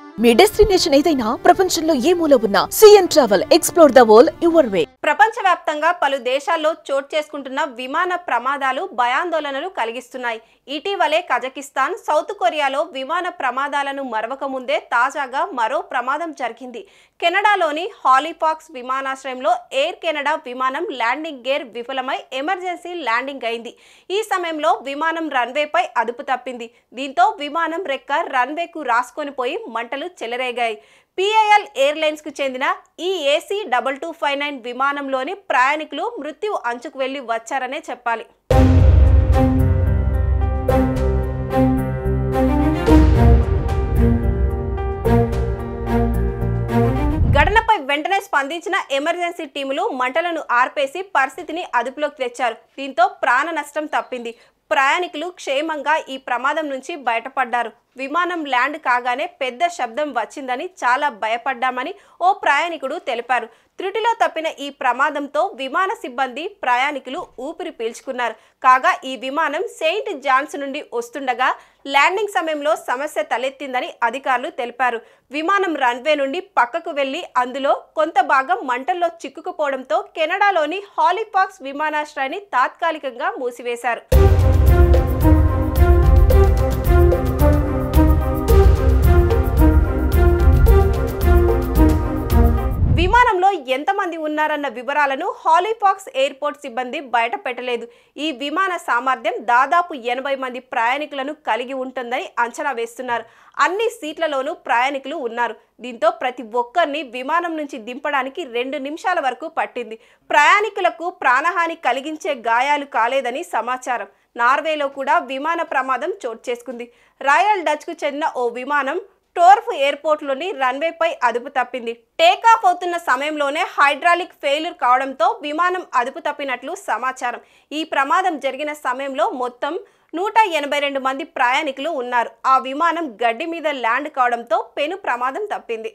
మీ destination ఏదైనా ప్రపంచంలో ఏ మూల ఉన్నా CN travel explore the world your way. ప్రపంచవ్యాప్తంగా పలు దేశాల్లో చోటు చేసుకుంటున్న విమాన ప్రమాదాలు భయాందోళనలు కలిగిస్తున్నాయి. ఇటీవలే కజకిస్తాన్, సౌత్ కొరియాలో విమాన ప్రమాదాలను మరవక ముందే తాజాగా మరో ప్రమాదం జరిగింది. కెనడాలోని హాలిఫాక్స్ విమానాశ్రయంలో ఎయిర్ కెనడా విమానం ల్యాండింగ్ గేర్ విఫలమై ఎమర్జెన్సీ ల్యాండింగ్ అయింది. ఈ సమయంలో విమానం రన్వేపై అదుపు తప్పింది. దీంతో విమానం రెక్క రన్వేకు రాసుకొని పోయి మంటలు చెలరేగాయి. పిఐఎల్ ఎయిర్లైన్స్ కు చెందిన ఈ ఏసీ 2259 విమానంలోని ప్రయాణికులు మృత్యు అంచుకు వెళ్లి వచ్చారనే చెప్పాలి. ఘటనపై వెంటనే స్పందించిన ఎమర్జెన్సీ టీములు మంటలను ఆర్పేసి పరిస్థితిని అదుపులోకి తెచ్చారు. దీంతో ప్రాణ నష్టం తప్పింది. ప్రయాణికులు క్షేమంగా ఈ ప్రమాదం నుంచి బయటపడ్డారు. విమానం ల్యాండ్ కాగానే పెద్ద శబ్దం వచ్చిందని చాలా భయపడ్డామని ఓ ప్రయాణికుడు తెలిపారు. త్రుటిలో తప్పిన ఈ ప్రమాదంతో విమాన సిబ్బంది, ప్రయాణికులు ఊపిరి పీల్చుకున్నారు. కాగా ఈ విమానం సెయింట్ జాన్స్ నుండి వస్తుండగా ల్యాండింగ్ సమయంలో సమస్య తలెత్తిందని అధికారులు తెలిపారు. విమానం రన్వే నుండి పక్కకు వెళ్లి అందులో కొంత భాగం మంటల్లో చిక్కుకుపోవడంతో కెనడాలోని హాలిఫాక్స్ విమానాశ్రయాన్ని తాత్కాలికంగా మూసివేశారు. విమానంలో ఎంతమంది ఉన్నారన్న వివరాలను హాలిఫాక్స్ ఎయిర్పోర్ట్ సిబ్బంది బయట పెట్టలేదు. ఈ విమాన సామర్థ్యం దాదాపు 80 మంది ప్రయాణికులను కలిగి ఉంటుందని అంచనా వేస్తున్నారు. అన్ని సీట్లలోనూ ప్రయాణికులు ఉన్నారు. దీంతో ప్రతి ఒక్కరిని విమానం నుంచి దింపడానికి 2 నిమిషాల వరకు పట్టింది. ప్రయాణికులకు ప్రాణహాని కలిగించే గాయాలు కాలేదని సమాచారం. నార్వేలో కూడా విమాన ప్రమాదం చోటు చేసుకుంది. రాయల్ డచ్ కు చెందిన ఓ విమానం టోర్ఫ్ ఎయిర్పోర్ట్లోని రన్వేపై అదుపు తప్పింది. టేకాఫ్ అవుతున్న సమయంలోనే హైడ్రాలిక్ ఫెయిల్యూర్ కావడంతో విమానం అదుపు తప్పినట్లు సమాచారం. ఈ ప్రమాదం జరిగిన సమయంలో మొత్తం 182 మంది ప్రయాణికులు ఉన్నారు. ఆ విమానం గడ్డి మీద ల్యాండ్ కావడంతో పెను ప్రమాదం తప్పింది.